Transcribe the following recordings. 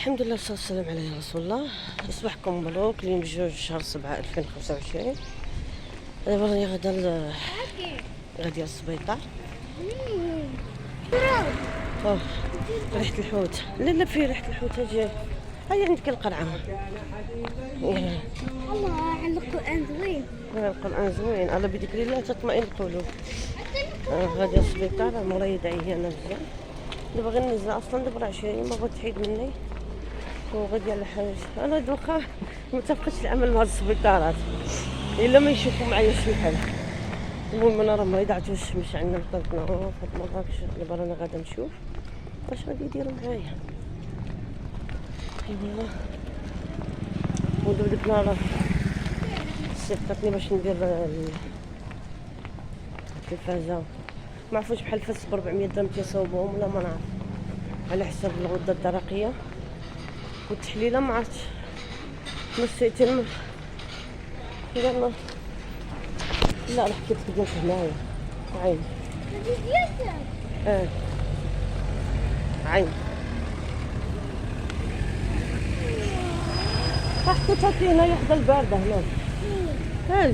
الحمد لله والصلاة والسلام على رسول الله. صباحكم مبروك. اليوم 2 شهر 7 2025. دابا راني غادية للسبيطار. اوه ريحة الحوت. لا فيه ريحة الحوت. اجي هيا عندك القرعة. الله عند القرآن زوين. القرآن زوين. الله بذكر الله تطمئن القلوب. غادية للسبيطار. مريضة عيانة بزاف. دابا غير نزل اصلا دابا 20 ما بغات تحيد مني وغادي على حاجه. انا دوخا ما تبقاش العمل مع السبيطارات الا ما يشوفوا معايا شي حاجه. المهم انا راه مريضه عاد الشمس عندنا في طنطا في مراكش. دابا رانا غادا نشوف واش غادي يديروا معايا. ايوا ودابا ديك النهار صيفطتني باش ندير التلفازه. ما عرفوش بحال فاس ب 400 درهم تيصاوبوهم ولا ما نعرف على حساب الغده الدرقيه والتحليله. ما عرفتش نسيت يلا لا راه حكيت لك هنايا عين عين حطيتها فيه هنايا حدا البارده هنا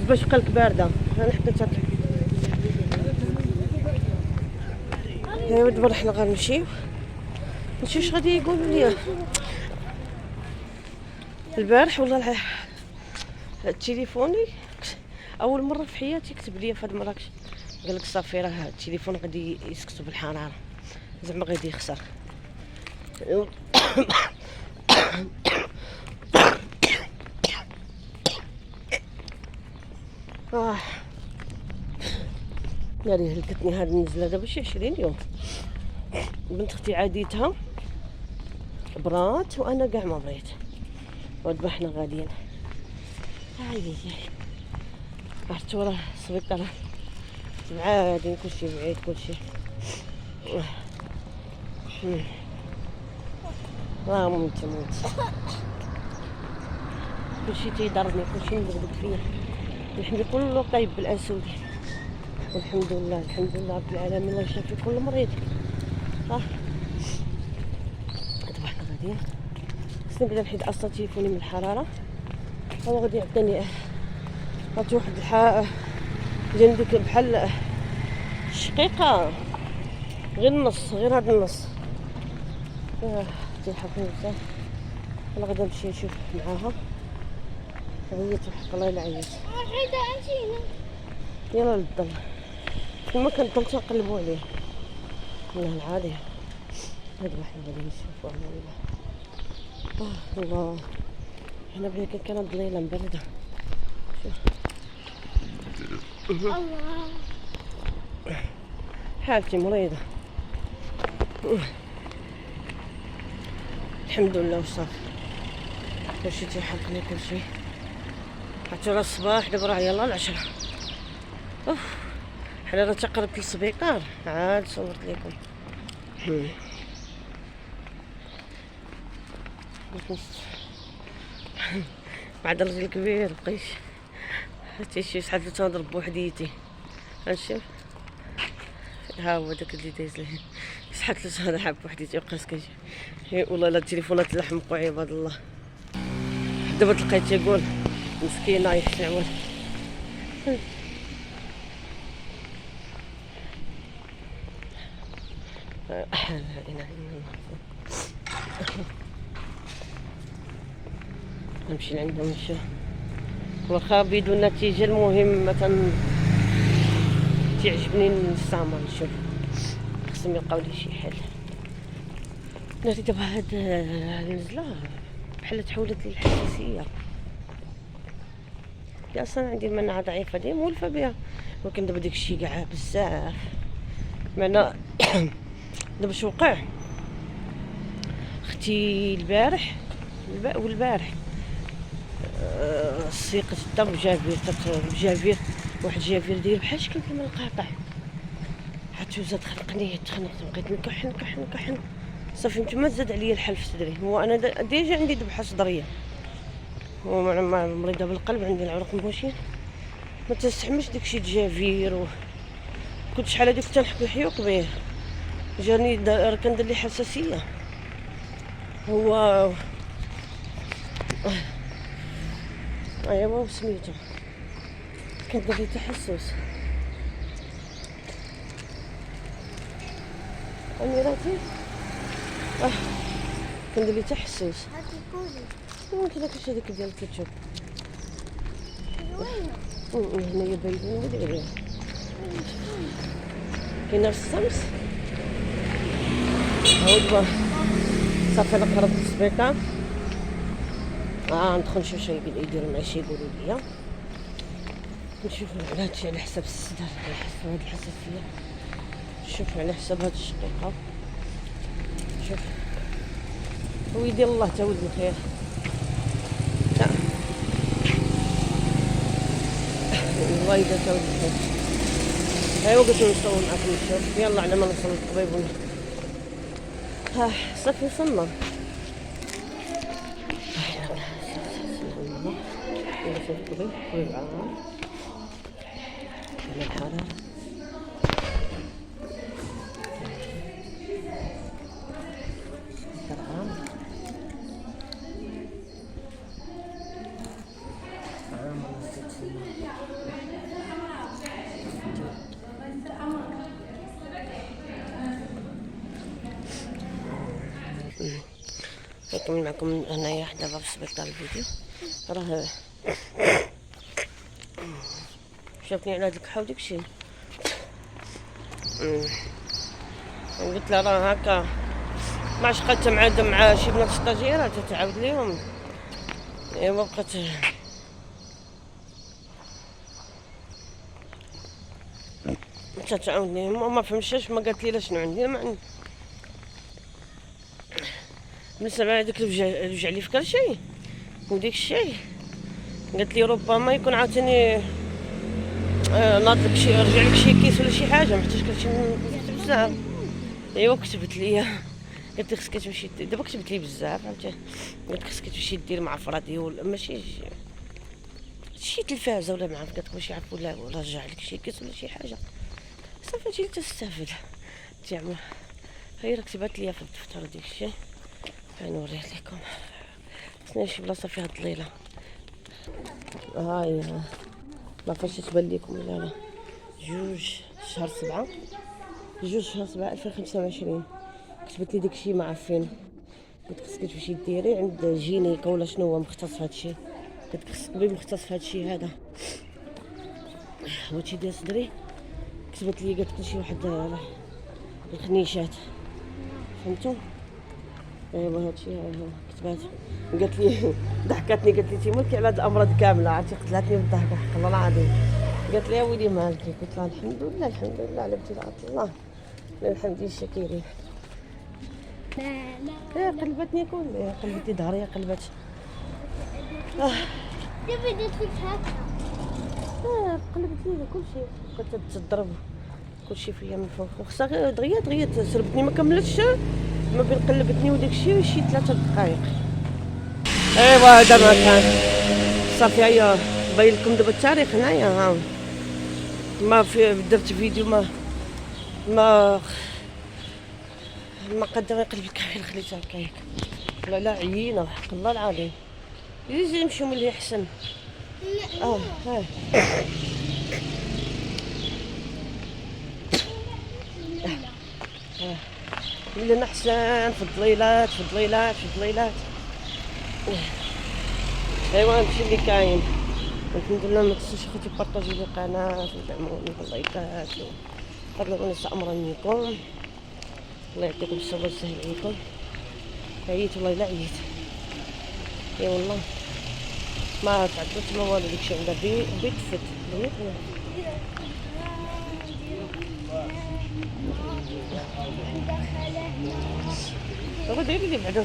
باش بقالك بارده. انا حطيتها ايوا دابا حنا غنمشيو نشوف اش غادي يقولوا لي. البارح والله تليفوني اول مره في حياتي كتب لي في هاد مراكش قال لك صافي راه التليفون غادي يسكتوا بالحراره زعما غادي يخسر. ناري هلكتني هاد النزله دابا شي 20 يوم. بنت اختي عاديتها برات وانا كاع ما بريت ودابا حنا غاديين. عرفتوا راه السبيطار بعادين كلشي بعيد كلشي راه موت كلشي تيضرني كلشي مدغدغ فيا. الحمد كله طيب بالانسولين والحمد لله رب العالمين. الله يشافي كل مريض. دابا حنا غاديين خصني نبدا نحيد اصلا تليفوني من الحراره. هو غادي يعطيني عطي واحد ديال ديك بحال الشقيقه غير النص غير هذا النص. تيحفني بزاف. انا غادي نمشي نشوف معاها. عييت وحق الله الا عييت. يلا للظل كما كنضل تنقلبوا عليه والله العظيم. هاد واحد غادي نشوفو الله. هنا بلي كانت ظليله مبرده. شوف الله حالتي مريضه. الحمد لله وصافي كلشي تيحرقني كلشي. حتى راه الصباح دابا راه يلاه العشرة. حنا راه تقربت للسبيطار عاد صورت لكم. بعد الراجل الكبير بقيت تيشي شحال تنضرب بوحديتي. غنشوف ها هو داك اللي دايز ليه شحال تنضرب بوحديتي وبقيت كنجي والله لا التليفونات تلحمقوا عباد الله. دابا تلقيت تيقول مسكينه يحشعول. لا اله الا الله. نمشي لعندهم نشوف واخا بدون نتيجه. المهم مثلا تعجبني نستعمر نشوف خصهم يلقاو لي شي حل. ناري دابا هاد النزله بحال تحولت لي الحساسيه. اصلا عندي المناعه ضعيفه ديما مولفه بها ولكن دابا داكشي كاع بزاف معنا. دابا شو وقع اختي والبارح سيقت الدم بجافير واحد الجافير داير بحال شكل كيما القاطع. حتى زاد خنقني تخنقت بقيت نكحن صافي نتوما زاد عليا الحل في صدري. هو انا ديجا عندي ذبحه صدريه ومريضه بالقلب عندي العروق مبوشين ما تستحملش داكشي الجافير كنت شحال هادي كنت نحك الحيوق به جاني كندير لي حساسيه. هو ايوا وسميتو كندير ليه تحسس اميراتي كندير ليه تحسس هاتي كولي. ممكن داك الشيء هذاك ديال الكاتشوب وين؟ هنايا باينين ودايرين كاينه في الشمس هو صافي انا قربت السبيطار ندخل نشوف شنو يديروا معايا شي يقولوا لي نشوفوا على هادشي على حساب السدر على حساب هاد الحساسيه نشوفوا على حساب هاد الشقيقه شوف ويدير الله تا ولد الخير لا الله يدير تا ولد الخير ايوا قلت نصور معاكم نشوف يلا على ما نوصل للطبيب صافي وصلنا نوصل للطبيب والعام على الحرارة نكمل معكم هنايا دابا في السبيطار الفيديو راه شافني على هاد الكحة وداكشي قلت لها راه هكا ما عادش بقات معاده مع شي بنات ستاجيرات تعاود ليهم ايوا بقات تعاود ليهم وما فهمتش ما قالت لي لا شنو عندي ما عندي بالنسبه لهذاك رجع لي في كلشي وديك الشيء قالت لي ربما يكون عاوتاني ناض لك شي رجع لك شي كيس ولا شي حاجه محتاج كلشي بزاف ايوا كتبت لي قالت لي خصك تمشي دابا كتبت لي بزاف فهمتي قالت لك خصك تمشي دير مع فراديول ماشي شي تلفازه ولا مع قالت لك باش يعرفوا لا رجع لك شي كيس ولا شي حاجه صافي جيت تستافد تعمل هي راه كتبت لي في الدفتر ديك الشيء غنوريه لكم خصني شي بلاصه فيها الظليله هاي ما فاش تبان لكم ولا لا 2 شهر 7 2 شهر 7 2025 كتبت لي داكشي ما عارفين قلت خصك تمشي ديري عند جينيكا ولا شنو هو مختص في هادشي قلت خصك طبيب مختص في هادشي هذا هادشي ديال صدري كتبت لي قالت لي شي واحد الخنيشات فهمتوا ايوا هادشي كتبات قالت لي ضحكتني قالت لي تيمولكي على هاد الامراض كامله عرفتي قتلاتني بالضحكه حق الله العظيم قالت لي يا ويلي مالك قلت لها الحمد لله الحمد لله على ابتلاء الله الحمد الشاكرين لا قلبتني كل قلبتني ظهري قلبت دابا درت لك هكا قلبت لي كل شيء كنت تضرب كل شيء فيا من فوق وخصها دغيا سربتني ما كملتش ما بين قلبتني وداك الشيء شي 3 دقائق ايوا هذا ما كان صافي هيا باين لكم دابا التاريخ هنايا ها ما في درت فيديو ما قدر يقلب الكاميرا خليتها هكاياك لا عيينه حق الله العظيم يجي نمشيو ملي احسن ها ولينا احسن في الظليلات ايوا هادشي اللي كاين الحمد لله. ما تنسوش اخوتي بارطاجيو لي القناه ودعموني باللايكات وطلبوا نساء امرا منكم. الله يعطيكم الصبر ويسهل عليكم. عييت والله الا عييت اي والله ما تعدلت ما والو داكشي عندها بيت فت بغيت هو داير لي بعدا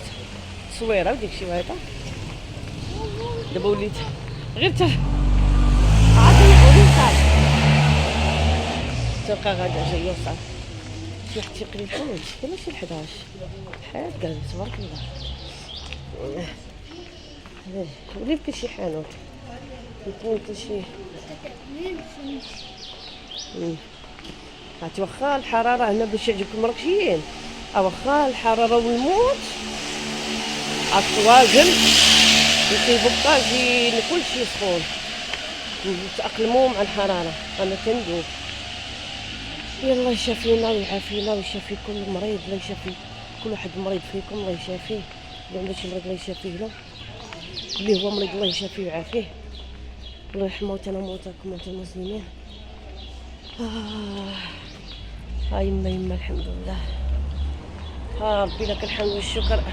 تصويره وداكشي وهذا دابا وليت غير عاطيني قولي صافي تلقى غادا جايه وصافي شي واحد تيقري فوق كاين شي 11 حاجه تبارك الله. ولي بكل شي حانوت يمكن حتى شي عرفتي واخا الحراره هنا باش يعجبكم مراكشيين واخا الحراره والموت الطواجن وكيبقى جين كل شيء سخون نتأقلموا مع الحرارة أنا تندوب. يلا يشافينا ويعافينا ويشافي كل مريض، الله يشافي كل واحد مريض فيكم الله يشافيه، اللي عنده شي مريض الله يشافيه له، اللي هو مريض الله يشافيه ويعافيه، الله يرحم موتانا وموتاكم موتى المسلمين. يما الحمد لله. ربي لك الحمد والشكر.